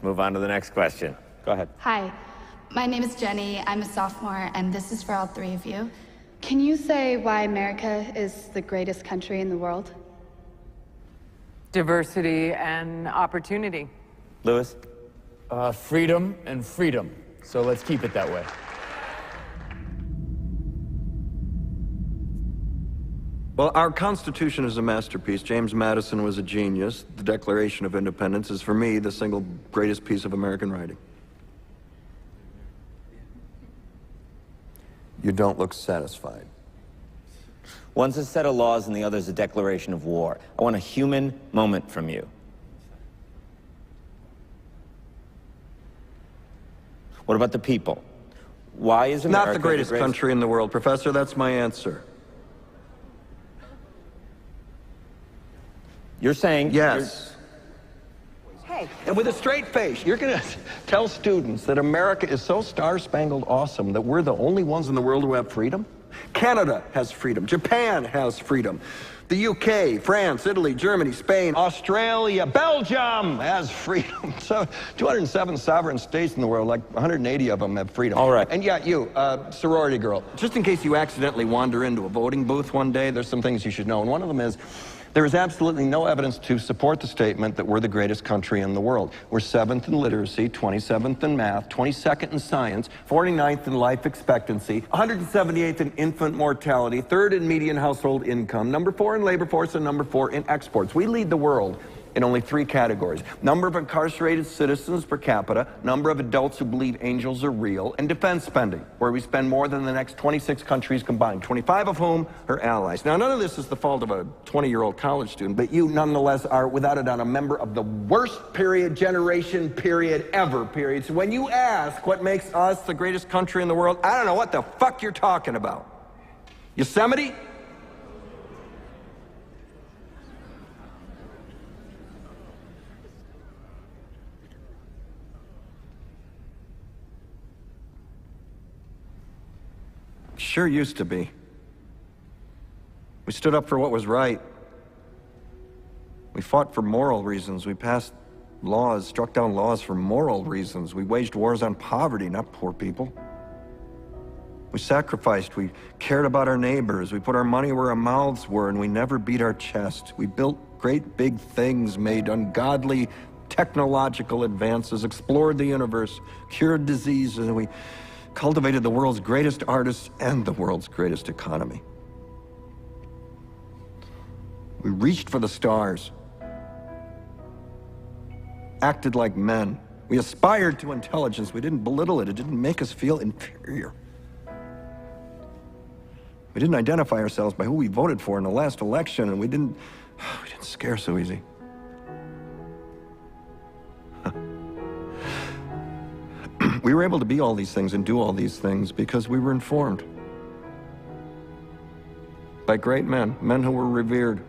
Let's move on to the next question. Go ahead. Hi, my name is Jenny. I'm a sophomore, and this is for all three of you. Can you say why America is the greatest country in the world? Diversity and opportunity. Lewis? Freedom and freedom. So let's keep it that way. Well, our Constitution is a masterpiece. James Madison was a genius. The Declaration of Independence is, for me, the single greatest piece of American writing. You don't look satisfied. One's a set of laws and the other's a declaration of war. I want a human moment from you. What about the people? Why is America Not the greatest country in the world, Professor. That's my answer. You're saying... Yes. Hey. And with a straight face, you're going to tell students that America is so star-spangled awesome that we're the only ones in the world who have freedom? Canada has freedom. Japan has freedom. The UK, France, Italy, Germany, Spain, Australia, Belgium has freedom. So 207 sovereign states in the world, like 180 of them have freedom. All right. And yeah, you, sorority girl, just in case you accidentally wander into a voting booth one day, there's some things you should know. And one of them is, there is absolutely no evidence to support the statement that we're the greatest country in the world. We're 7th in literacy, 27th in math, 22nd in science, 49th in life expectancy, 178th in infant mortality, 3rd in median household income, number 4 in labor force, and number 4 in exports. We lead the world in only 3 categories: number of incarcerated citizens per capita, number of adults who believe angels are real, and defense spending, where we spend more than the next 26 countries combined, 25 of whom are allies. Now, none of this is the fault of a 20-year-old college student, but you nonetheless are, without a doubt, a member of the worst generation ever. So when you ask what makes us the greatest country in the world, I don't know what the fuck you're talking about. Yosemite? Sure used to be. We stood up for what was right. We fought for moral reasons. We passed laws, struck down laws for moral reasons. We waged wars on poverty, not poor people. We sacrificed. We cared about our neighbors. We put our money where our mouths were, and we never beat our chest. We built great big things, made ungodly technological advances, explored the universe, cured diseases, and we cultivated the world's greatest artists and the world's greatest economy. We reached for the stars, acted like men. We aspired to intelligence. We didn't belittle it. It didn't make us feel inferior. We didn't identify ourselves by who we voted for in the last election, and we didn't scare so easy. We were able to be all these things and do all these things because we were informed by great men, men who were revered.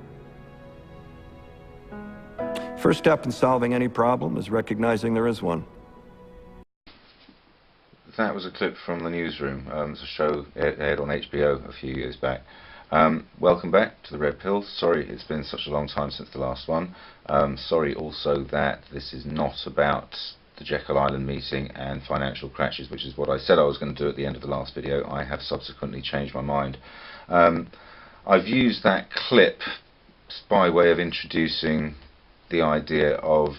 First step in solving any problem is recognizing there is one. That was a clip from The Newsroom. It's a show aired on HBO a few years back. Welcome back to The Red Pill. Sorry it's been such a long time since the last one. Sorry also that this is not about the Jekyll Island meeting and financial crashes, which is what I said I was going to do at the end of the last video. I have subsequently changed my mind. I've used that clip by way of introducing the idea of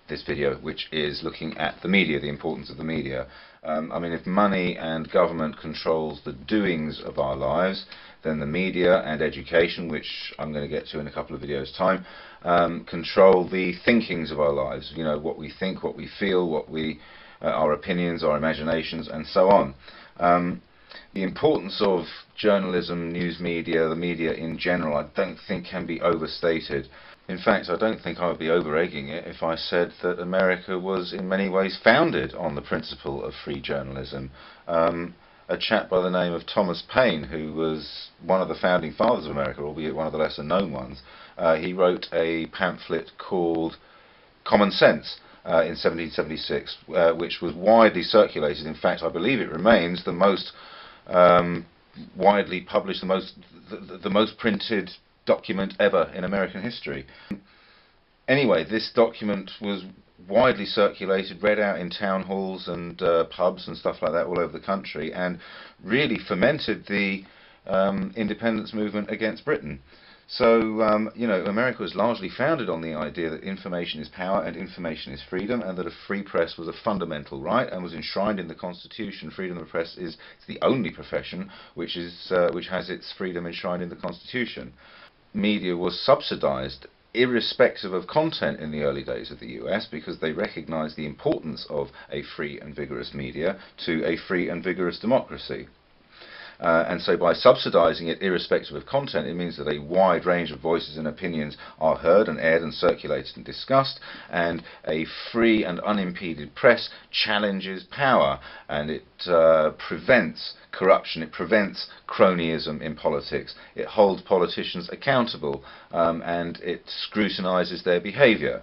this video, which is looking at the media, the importance of the media. I mean, if money and government controls the doings of our lives, then the media and education, which I'm going to get to in a couple of videos' time, control the thinkings of our lives. You know, what we think, what we feel, what we, our opinions, our imaginations, and so on. The importance of journalism, news media, the media in general, I don't think can be overstated. In fact, I don't think I would be over-egging it if I said that America was in many ways founded on the principle of free journalism. A chap by the name of Thomas Paine, who was one of the founding fathers of America, albeit one of the lesser known ones, he wrote a pamphlet called Common Sense in 1776, which was widely circulated. In fact, I believe it remains the most widely published, the most printed document ever in American history. Anyway, this document was widely circulated, read out in town halls and pubs and stuff like that all over the country, and really fomented the independence movement against Britain. So, you know, America was largely founded on the idea that information is power and information is freedom, and that a free press was a fundamental right and was enshrined in the Constitution. Freedom of the press is the only profession which has its freedom enshrined in the Constitution. Media was subsidized irrespective of content in the early days of the US, because they recognized the importance of a free and vigorous media to a free and vigorous democracy. And so by subsidizing it irrespective of content, it means that a wide range of voices and opinions are heard and aired and circulated and discussed, and a free and unimpeded press challenges power, and it prevents corruption, it prevents cronyism in politics, it holds politicians accountable, and it scrutinizes their behavior.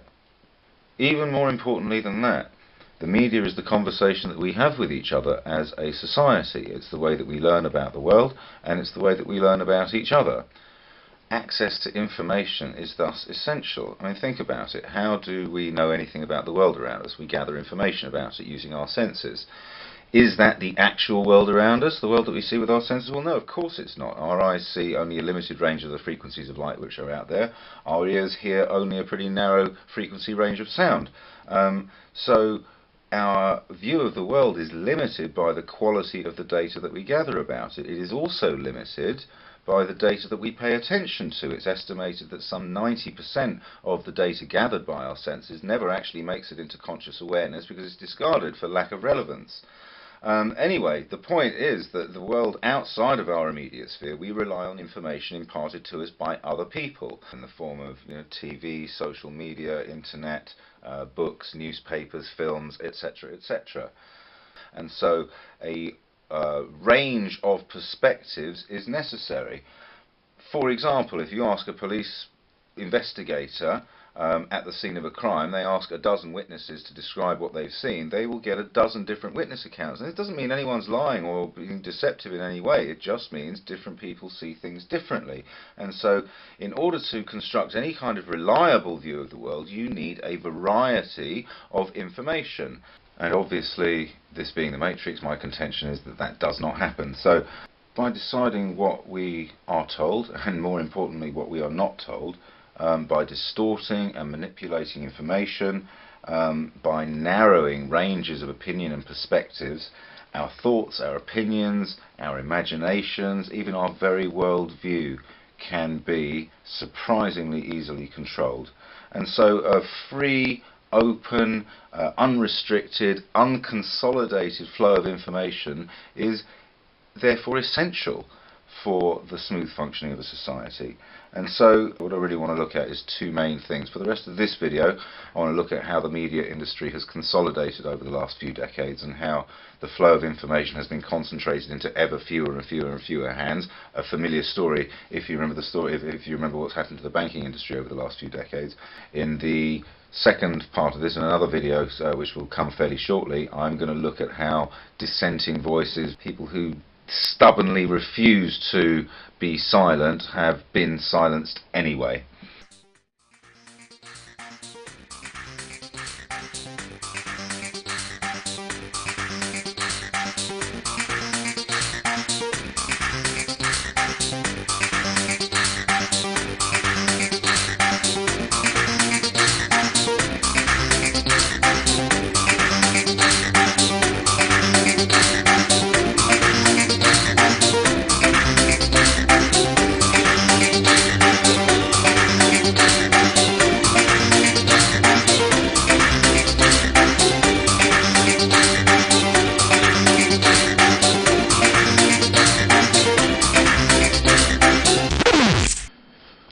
Even more importantly than that, the media is the conversation that we have with each other as a society. It's the way that we learn about the world, and it's the way that we learn about each other. Access to information is thus essential. I mean, think about it. How do we know anything about the world around us? We gather information about it using our senses. Is that the actual world around us, the world that we see with our senses? Well, no, of course it's not. Our eyes see only a limited range of the frequencies of light which are out there. Our ears hear only a pretty narrow frequency range of sound. So our view of the world is limited by the quality of the data that we gather about it. It is also limited by the data that we pay attention to. It's estimated that some 90% of the data gathered by our senses never actually makes it into conscious awareness because it's discarded for lack of relevance. Anyway, the point is that the world outside of our immediate sphere, we rely on information imparted to us by other people in the form of, you know, TV, social media, internet, books, newspapers, films, etc., etc. And so a range of perspectives is necessary. For example, if you ask a police investigator at the scene of a crime, they ask a dozen witnesses to describe what they've seen, they will get a dozen different witness accounts. And it doesn't mean anyone's lying or being deceptive in any way, it just means different people see things differently. And so in order to construct any kind of reliable view of the world, you need a variety of information. And obviously, this being the Matrix, my contention is that that does not happen. So by deciding what we are told, and more importantly what we are not told, by distorting and manipulating information, by narrowing ranges of opinion and perspectives, our thoughts, our opinions, our imaginations, even our very worldview can be surprisingly easily controlled. And so a free, open, unrestricted, unconsolidated flow of information is therefore essential for the smooth functioning of a society. And so what I really want to look at is two main things. For the rest of this video, I want to look at how the media industry has consolidated over the last few decades, and how the flow of information has been concentrated into ever fewer and fewer and fewer hands. A familiar story, if you remember the story, if you remember what's happened to the banking industry over the last few decades. In the second part of this, in another video which will come fairly shortly, I'm going to look at how dissenting voices, people who stubbornly refuse to be silent, have been silenced anyway.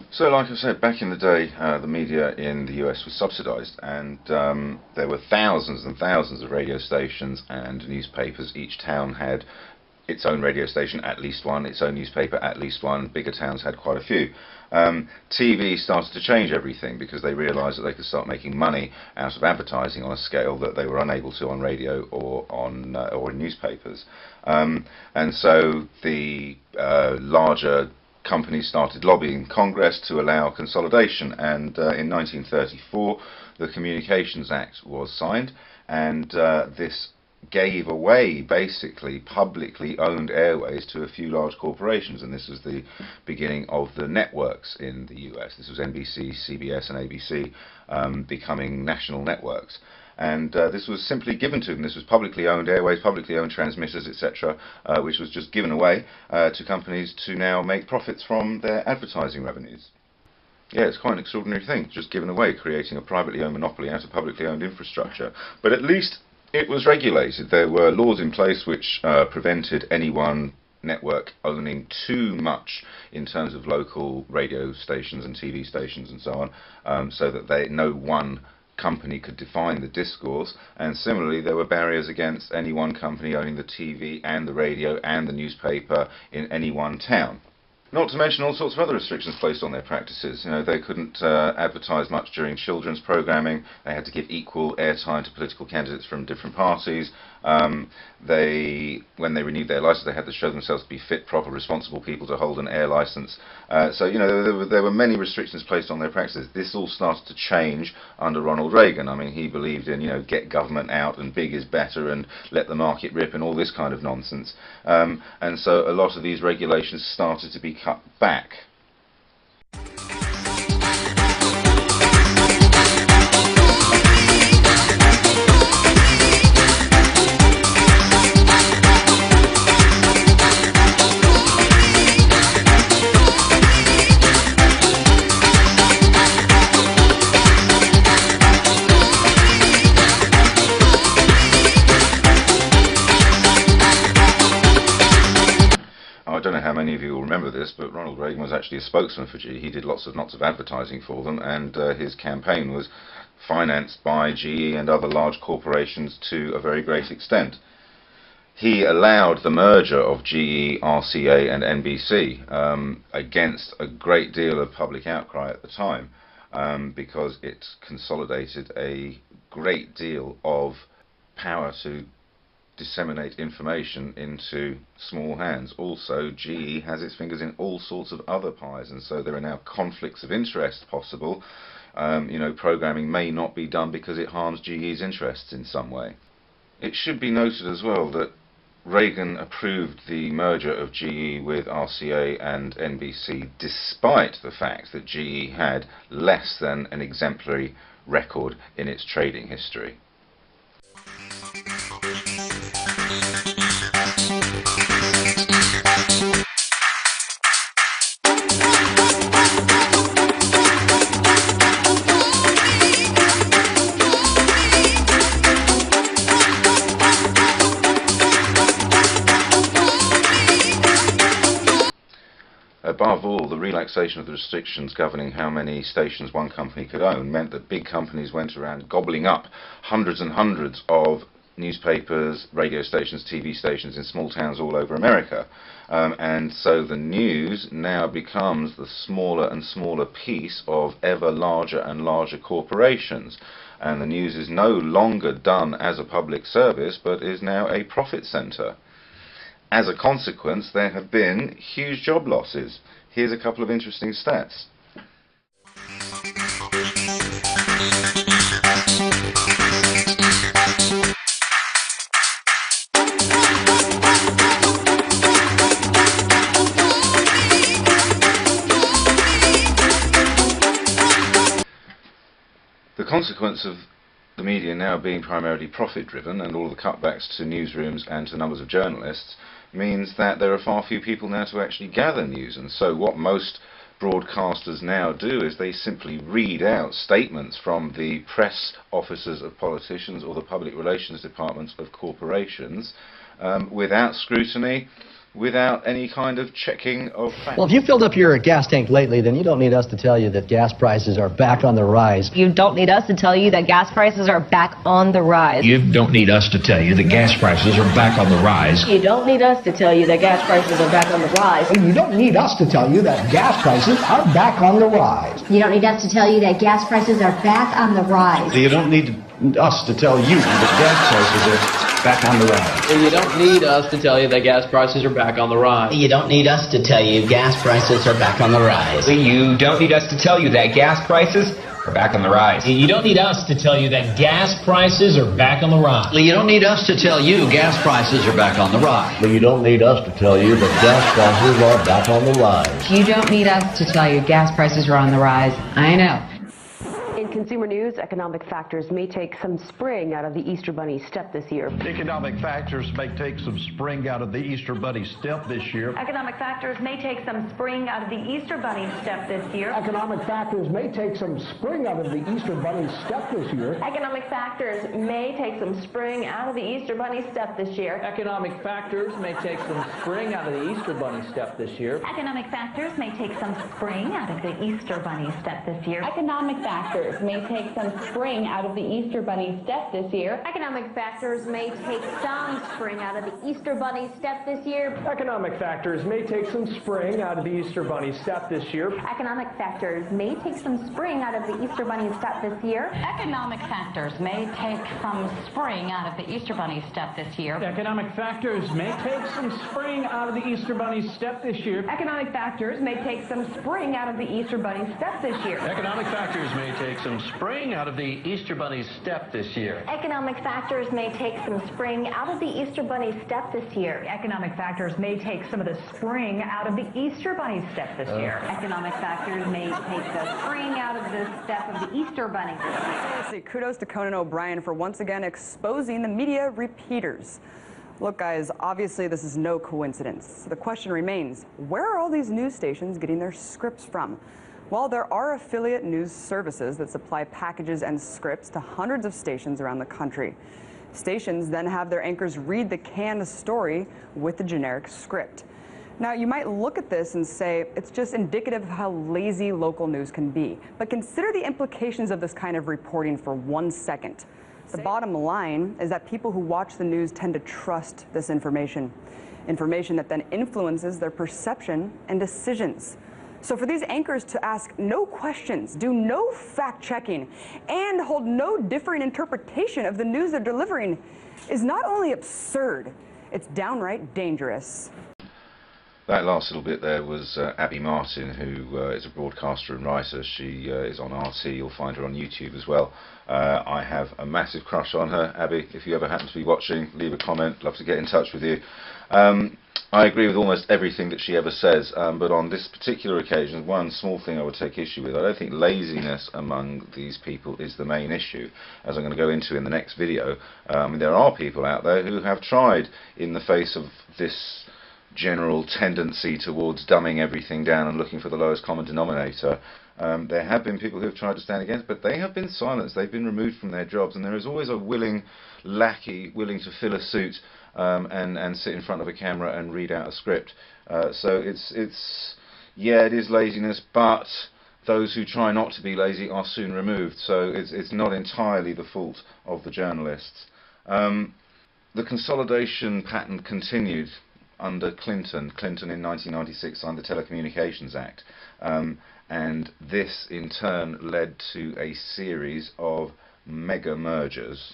So, like I said, back in the day, the media in the US was subsidized, and there were thousands and thousands of radio stations and newspapers. Each town had its own radio station, at least one, its own newspaper, at least one. Bigger towns had quite a few. TV started to change everything because they realized that they could start making money out of advertising on a scale that they were unable to on radio or in newspapers. And so the larger companies started lobbying Congress to allow consolidation, and in 1934 the Communications Act was signed, and this gave away basically publicly owned airways to a few large corporations, and this was the beginning of the networks in the US. This was NBC, CBS and ABC becoming national networks, and this was simply given to them. This was publicly owned airways, publicly owned transmitters, etc., which was just given away to companies to now make profits from their advertising revenues. Yeah, it's quite an extraordinary thing, just given away, creating a privately owned monopoly out of publicly owned infrastructure. But at least it was regulated. There were laws in place which prevented any one network owning too much in terms of local radio stations and TV stations and so on, so that no one company could define the discourse. And similarly, there were barriers against any one company owning the TV and the radio and the newspaper in any one town. Not to mention all sorts of other restrictions placed on their practices. You know, they couldn't advertise much during children's programming. They had to give equal airtime to political candidates from different parties. When they renewed their license, they had to show themselves to be fit, proper, responsible people to hold an air license. So, you know, there were many restrictions placed on their practices. This all started to change under Ronald Reagan. I mean, he believed in, you know, get government out and big is better and let the market rip and all this kind of nonsense. And so a lot of these regulations started to be cut back. I don't know how many of you will remember this, but Ronald Reagan was actually a spokesman for GE. He did lots of advertising for them, and his campaign was financed by GE and other large corporations to a very great extent. He allowed the merger of GE, RCA and NBC against a great deal of public outcry at the time, because it consolidated a great deal of power to disseminate information into small hands. Also, GE has its fingers in all sorts of other pies, and so there are now conflicts of interest possible. You know, programming may not be done because it harms GE's interests in some way. It should be noted as well that Reagan approved the merger of GE with RCA and NBC despite the fact that GE had less than an exemplary record in its trading history. Above all, the relaxation of the restrictions governing how many stations one company could own meant that big companies went around gobbling up hundreds and hundreds of newspapers, radio stations, TV stations in small towns all over America. And so the news now becomes the smaller and smaller piece of ever larger and larger corporations. And the news is no longer done as a public service, but is now a profit centre. As a consequence, there have been huge job losses. Here's a couple of interesting stats. The consequence of the media now being primarily profit-driven and all the cutbacks to newsrooms and to numbers of journalists means that there are far fewer people now to actually gather news. And so what most broadcasters now do is they simply read out statements from the press officers of politicians or the public relations departments of corporations without scrutiny, without any kind of checking of facts. Well, if you filled up your gas tank lately, then you don't need us to tell you that gas prices are back on the rise. You don't need us to tell you that gas prices are back on the rise. You don't need us to tell you that gas prices are back on the rise. You don't need us to tell you that gas prices are back on the rise. You don't need us to tell you that gas prices are back on the rise. You don't need us to tell you that gas prices are back on the rise. You don't need us to tell you that gas prices are back on the rise. You don't need us to tell you that gas prices are back on the rise. You don't need us to tell you gas prices are back on the rise. You don't need us to tell you that gas prices are back on the rise. You don't need us to tell you that gas prices are back on the rise. You don't need us to tell you gas prices are back on the rise. You don't need us to tell you that gas prices are back on the rise. You don't need us to tell you gas prices are on the rise. I know. In consumer news, economic factors may take some spring out of the Easter Bunny step this year. Economic factors may take some spring out of the Easter Bunny step this year. Economic factors may take some spring out of the Easter Bunny step this year. Economic factors may take some spring out of the Easter Bunny step this year. Economic factors may take some spring out of the Easter Bunny step this year. Economic factors may take some spring out of the Easter Bunny step this year. Economic factors may take some spring out of the Easter Bunny step this year. Economic factors may take some spring out of the Easter Bunny step this year. Economic factors may take some spring out of the Easter Bunny step this year. Economic factors may take some spring out of the Easter Bunny step this year. Economic factors may take some spring out of the Easter Bunny step this year. Economic factors may take some spring out of the Easter Bunny step this year. Economic factors may take some spring out of the Easter Bunny step this year. Economic factors may take some spring out of the Easter Bunny step this year. Economic factors may take some spring out of the Easter Bunny step this year. Economic factors may take some spring out of the Easter Bunny step this year. Economic factors may take some of the spring out of the Easter Bunny step this year. Economic factors may take the spring out of the step of the Easter Bunny this year. Kudos to Conan O'Brien for once again exposing the media repeaters. Look, guys, obviously this is no coincidence. The question remains, where are all these news stations getting their scripts from? Well, there are affiliate news services that supply packages and scripts to hundreds of stations around the country. Stations then have their anchors read the canned story with the generic script. Now, you might look at this and say it's just indicative of how lazy local news can be. But consider the implications of this kind of reporting for 1 second. The bottom line is that people who watch the news tend to trust this information that then influences their perception and decisions. So for these anchors to ask no questions, do no fact-checking, and hold no differing interpretation of the news they're delivering is not only absurd, it's downright dangerous. That last little bit there was Abby Martin, who is a broadcaster and writer. She is on RT. You'll find her on YouTube as well. I have a massive crush on her. Abby, if you ever happen to be watching, leave a comment. Love to get in touch with you. I agree with almost everything that she ever says, but on this particular occasion, one small thing I would take issue with. I don't think laziness among these people is the main issue, as I'm going to go into in the next video. There are people out there who have tried, in the face of this general tendency towards dumbing everything down and looking for the lowest common denominator. There have been people who have tried to stand against, but they have been silenced. They've been removed from their jobs, and there is always a willing lackey willing to fill a suit and sit in front of a camera and read out a script. So yeah, it is laziness, but those who try not to be lazy are soon removed. So it's not entirely the fault of the journalists. The consolidation pattern continued under Clinton. Clinton in 1996 signed the Telecommunications Act, and this in turn led to a series of mega mergers.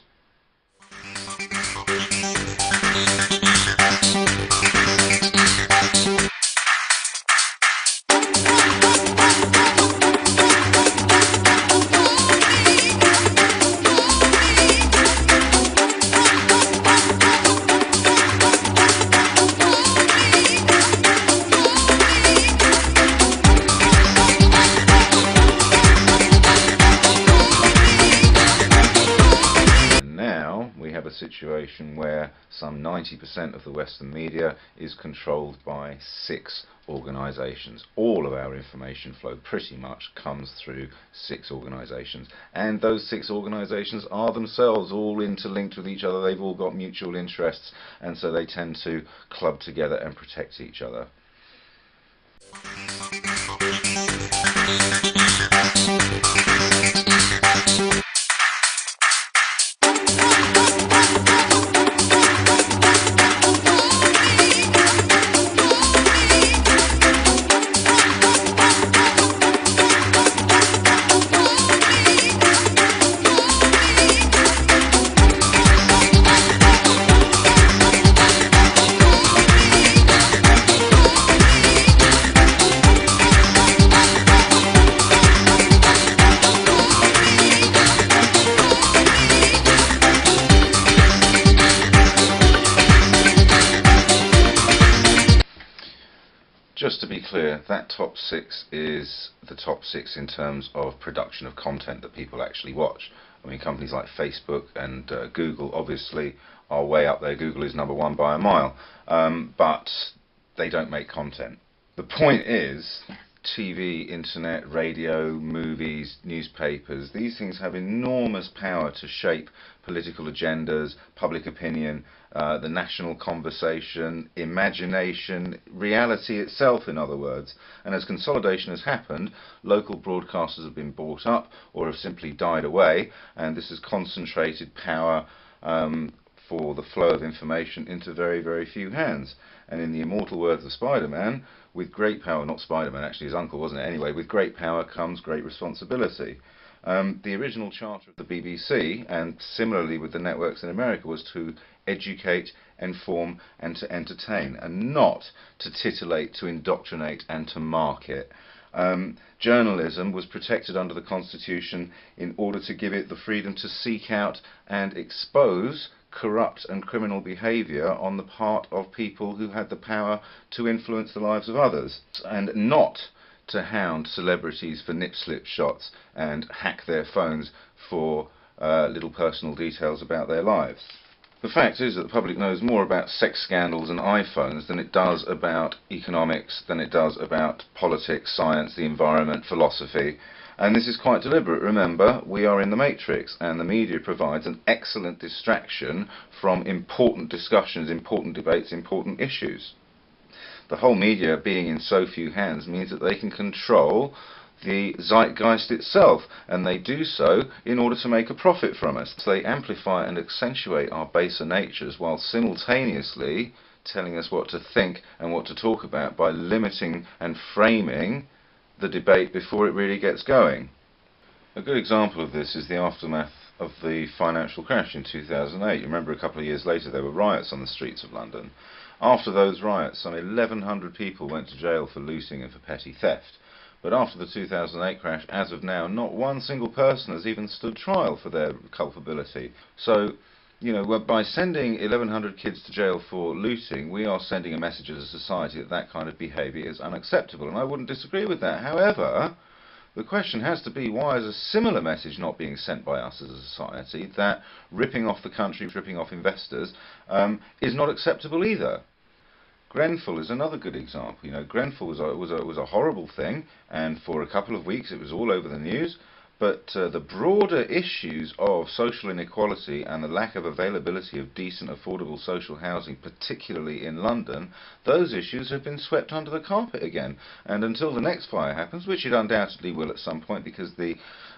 Situation where some 90% of the Western media is controlled by 6 organisations. All of our information flow pretty much comes through 6 organisations, and those 6 organisations are themselves all interlinked with each other. They've all got mutual interests, and so they tend to club together and protect each other. Just to be clear, that top 6 is the top 6 in terms of production of content that people actually watch. I mean, companies like Facebook and Google obviously are way up there. Google is #1 by a mile, but they don't make content. The point is, TV, internet, radio, movies, newspapers, these things have enormous power to shape political agendas, public opinion, the national conversation, imagination, reality itself, in other words. And as consolidation has happened, local broadcasters have been bought up or have simply died away, and this has concentrated power for the flow of information into very, very few hands. And in the immortal words of Spider-Man, with great power, not Spider-Man, actually his uncle, wasn't it? Anyway, with great power comes great responsibility. The original charter of the BBC, and similarly with the networks in America, was to educate, inform and to entertain, and not to titillate, to indoctrinate and to market. Journalism was protected under the Constitution in order to give it the freedom to seek out and expose corrupt and criminal behaviour on the part of people who had the power to influence the lives of others, and not to hound celebrities for nip-slip shots and hack their phones for little personal details about their lives. The fact is that the public knows more about sex scandals and iPhones than it does about economics, than it does about politics, science, the environment, philosophy. And this is quite deliberate. Remember, we are in the matrix, and the media provides an excellent distraction from important discussions, important debates, important issues. The whole media being in so few hands means that they can control the zeitgeist itself, and they do so in order to make a profit from us. They amplify and accentuate our baser natures while simultaneously telling us what to think and what to talk about by limiting and framing the debate before it really gets going. A good example of this is the aftermath of the financial crash in 2008. You remember a couple of years later there were riots on the streets of London. After those riots, some 1,100 people went to jail for looting and for petty theft. But after the 2008 crash, as of now, not one single person has even stood trial for their culpability. So, you know, by sending 1,100 kids to jail for looting, we are sending a message as a society that that kind of behaviour is unacceptable, and I wouldn't disagree with that. However, the question has to be, why is a similar message not being sent by us as a society that ripping off the country, ripping off investors, is not acceptable either? Grenfell is another good example. You know, Grenfell was a horrible thing, and for a couple of weeks it was all over the news. But the broader issues of social inequality and the lack of availability of decent, affordable social housing, particularly in London, those issues have been swept under the carpet again. And until the next fire happens, which it undoubtedly will at some point because the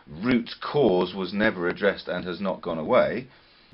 root cause was never addressed and has not gone away,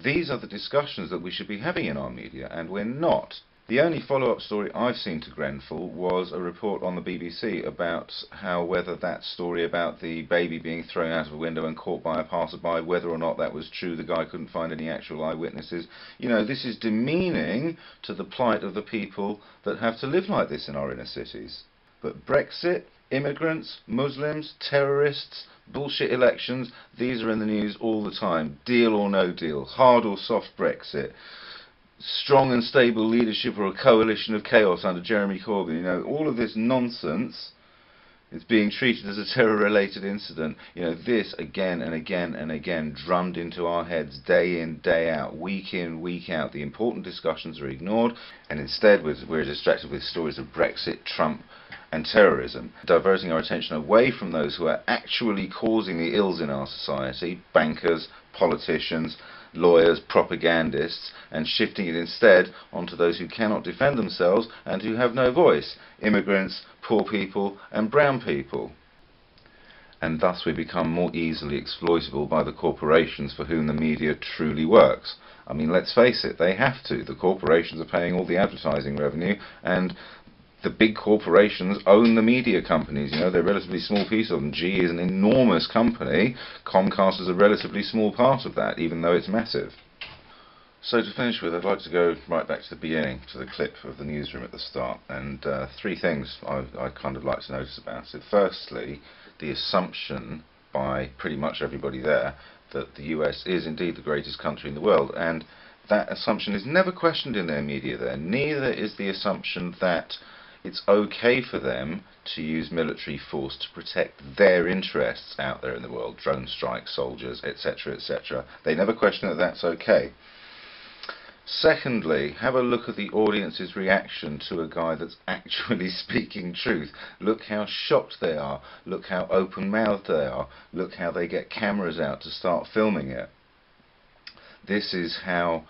these are the discussions that we should be having in our media, and we're not. The only follow-up story I've seen to Grenfell was a report on the BBC about how whether that story about the baby being thrown out of a window and caught by a passerby, whether or not that was true. The guy couldn't find any actual eyewitnesses. You know, this is demeaning to the plight of the people that have to live like this in our inner cities. But Brexit, immigrants, Muslims, terrorists, bullshit elections, these are in the news all the time. Deal or no deal, hard or soft Brexit. Strong and stable leadership or a coalition of chaos under Jeremy Corbyn. You know, all of this nonsense is being treated as a terror-related incident. You know, this again and again and again drummed into our heads day in, day out, week in, week out. The important discussions are ignored, and instead we're distracted with stories of Brexit, Trump and terrorism, diverting our attention away from those who are actually causing the ills in our society, bankers, politicians, lawyers, propagandists, and shifting it instead onto those who cannot defend themselves and who have no voice, immigrants, poor people and brown people. And thus we become more easily exploitable by the corporations for whom the media truly works. I mean, let's face it, they have to. The corporations are paying all the advertising revenue, and the big corporations own the media companies. You know, they're a relatively small piece of them. GE is an enormous company. Comcast is a relatively small part of that, even though it's massive. So to finish with, I'd like to go right back to the beginning, to the clip of the newsroom at the start, and three things I'd kind of like to notice about it. Firstly, the assumption by pretty much everybody there that the US is indeed the greatest country in the world, and that assumption is never questioned in their media there. Neither is the assumption that It's okay for them to use military force to protect their interests out there in the world, drone strikes, soldiers, etc., etc. They never question that that's okay. Secondly, have a look at the audience's reaction to a guy that's actually speaking truth. Look how shocked they are. Look how open-mouthed they are. Look how they get cameras out to start filming it. This is how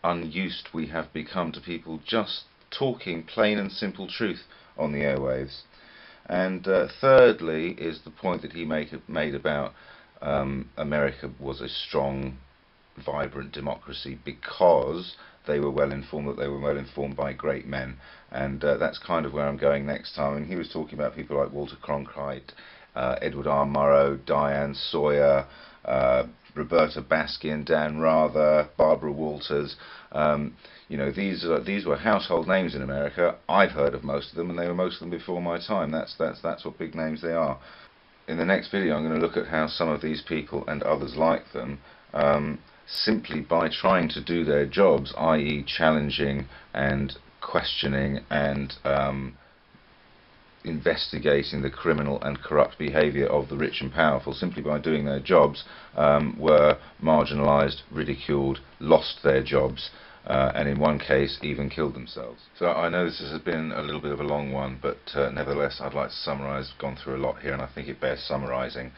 unused we have become to people just talking plain and simple truth on the airwaves. And thirdly is the point that he made about America was a strong, vibrant democracy because they were well informed, that they were well informed by great men. And that's kind of where I'm going next time. And he was talking about people like Walter Cronkite, Edward R. Murrow, Diane Sawyer, Roberta Baskin, Dan Rather, Barbara Walters. You know, these were household names in America. I've heard of most of them, and they were most of them before my time. That's what big names they are. In the next video, I'm going to look at how some of these people and others like them, simply by trying to do their jobs, i.e. challenging and questioning and investigating the criminal and corrupt behaviour of the rich and powerful, simply by doing their jobs, were marginalised, ridiculed, lost their jobs, and in one case even killed themselves. So I know this has been a little bit of a long one, but nevertheless I'd like to summarise. I've gone through a lot here and I think it bears summarising.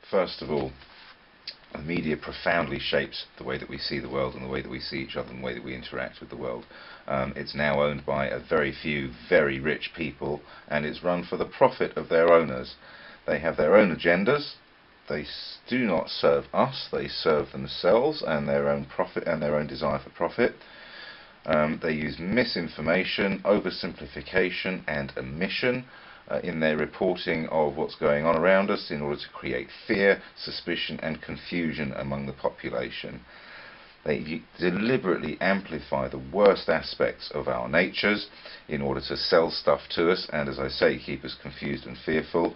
First of all, the media profoundly shapes the way that we see the world and the way that we see each other and the way that we interact with the world. It's now owned by a very few very rich people, and it's run for the profit of their owners. They have their own agendas. They do not serve us, they serve themselves and their own profit and their own desire for profit. They use misinformation, oversimplification and omission in their reporting of what's going on around us in order to create fear, suspicion and confusion among the population. They deliberately amplify the worst aspects of our natures in order to sell stuff to us and, as I say, keep us confused and fearful.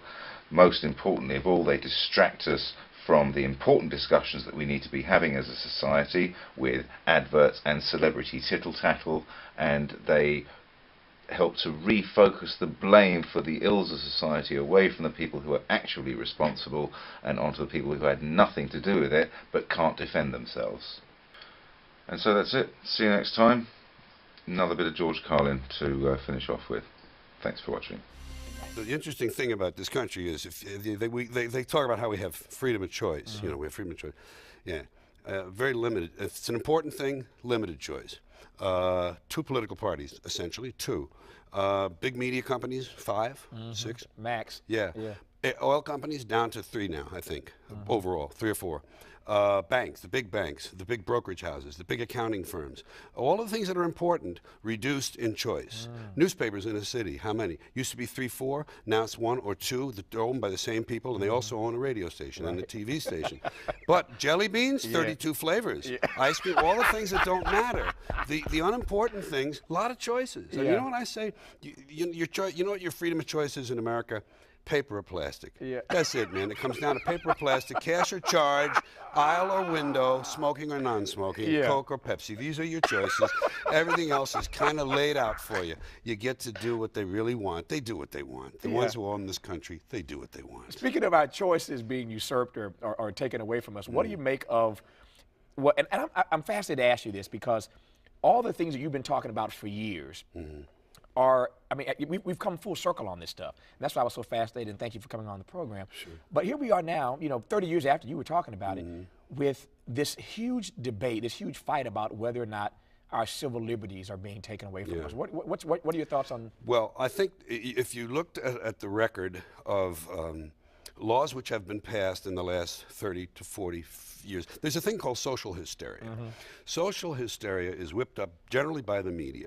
Most importantly of all, they distract us from the important discussions that we need to be having as a society with adverts and celebrity tittle-tattle, and they help to refocus the blame for the ills of society away from the people who are actually responsible and onto the people who had nothing to do with it but can't defend themselves. And so that's it. See you next time. Another bit of George Carlin to finish off with. Thanks for watching. The interesting thing about this country is if they talk about how we have freedom of choice. You know, we have freedom of choice. Yeah, very limited. If it's an important thing, limited choice. Two political parties, essentially, two. Big media companies, 5, 6. Max. Yeah. Oil companies down to 3 now, I think, overall, 3 or 4. Banks, the big brokerage houses, the big accounting firms, all of the things that are important reduced in choice. Newspapers in a city, how many? Used to be 3, 4, now it's 1 or 2 that are owned by the same people, and they also own a radio station and a TV station. But jelly beans, 32 flavors. Ice cream, all the things that don't matter. The unimportant things, a lot of choices. And you know what I say? You know what your freedom of choice is in America? Paper or plastic. That's it, man. It comes down to paper or plastic, cash or charge, aisle or window, smoking or non-smoking, Coke or Pepsi. These are your choices. Everything else is kind of laid out for you. You get to do what they really want. They do what they want. The ones who own this country, they do what they want. Speaking of our choices being usurped or taken away from us, what do you make of what? And I'm fascinated to ask you this because all the things that you've been talking about for years are, I mean, we've come full circle on this stuff. And that's why I was so fascinated, and thank you for coming on the program. But here we are now, you know, 30 years after you were talking about it, with this huge debate, this huge fight about whether or not our civil liberties are being taken away from us. What are your thoughts on? Well, I think if you looked at the record of laws which have been passed in the last 30 to 40 years, there's a thing called social hysteria. Social hysteria is whipped up generally by the media.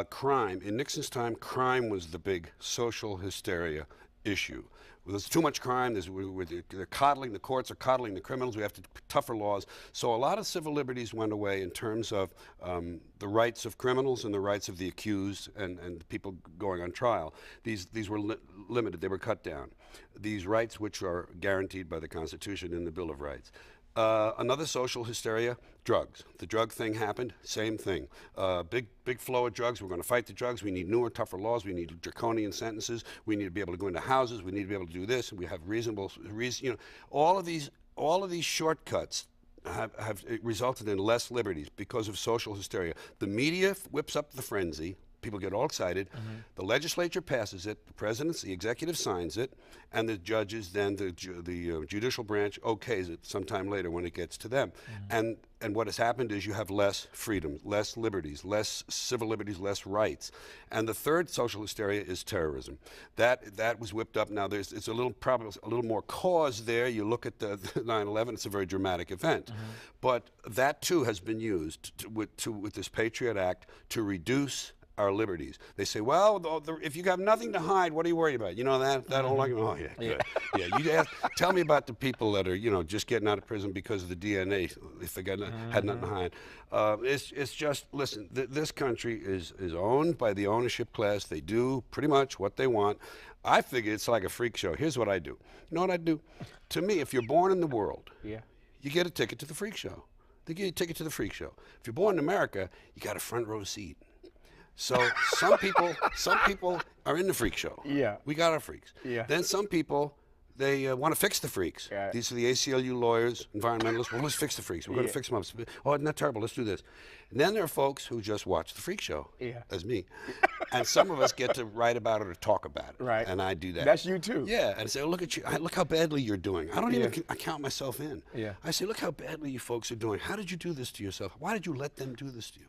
Crime, in Nixon's time, crime was the big social hysteria issue. There's too much crime, they're coddling, the courts are coddling the criminals, we have to tougher laws. So a lot of civil liberties went away in terms of the rights of criminals and the rights of the accused and people going on trial. These were limited, they were cut down. These rights which are guaranteed by the Constitution and the Bill of Rights. Another social hysteria, drugs. The drug thing happened, same thing. Big flow of drugs. We're going to fight the drugs. We need newer, tougher laws. We need draconian sentences. We need to be able to go into houses. We need to be able to do this. We have all of these shortcuts have resulted in less liberties because of social hysteria. The media whips up the frenzy. People get all excited. The legislature passes it. The president, the executive signs it, and the judges, then the judicial branch okays it sometime later when it gets to them. And what has happened is you have less freedom, less liberties, less civil liberties, less rights. And the third social hysteria is terrorism. That was whipped up. Now it's a little more cause there. You look at the 9/11; it's a very dramatic event, but that too has been used with this Patriot Act to reduce our liberties. They say, well, if you got nothing to hide, what are you worried about? You know that whole argument? Oh, yeah, good. Yeah, tell me about the people that are, just getting out of prison because of the DNA, if they had nothing to hide. It's just, listen, this country is owned by the ownership class. They do pretty much what they want. I figure it's like a freak show. Here's what I do. You know what I do? To me, if you're born in the world, you get a ticket to the freak show. They give you a ticket to the freak show. If you're born in America, you got a front row seat. So some people are in the freak show. Yeah. We got our freaks. Yeah. Then some people, they want to fix the freaks. Yeah. These are the ACLU lawyers, environmentalists. Well, let's fix the freaks. We're going to fix them up. Oh, isn't that terrible? Let's do this. And then there are folks who just watch the freak show, as me. And some of us get to write about it or talk about it. Right. And I do that. That's you too. Yeah. And say, oh, look at you. Look how badly you're doing. I don't even count myself in. Yeah. I say, look how badly you folks are doing. How did you do this to yourself? Why did you let them do this to you?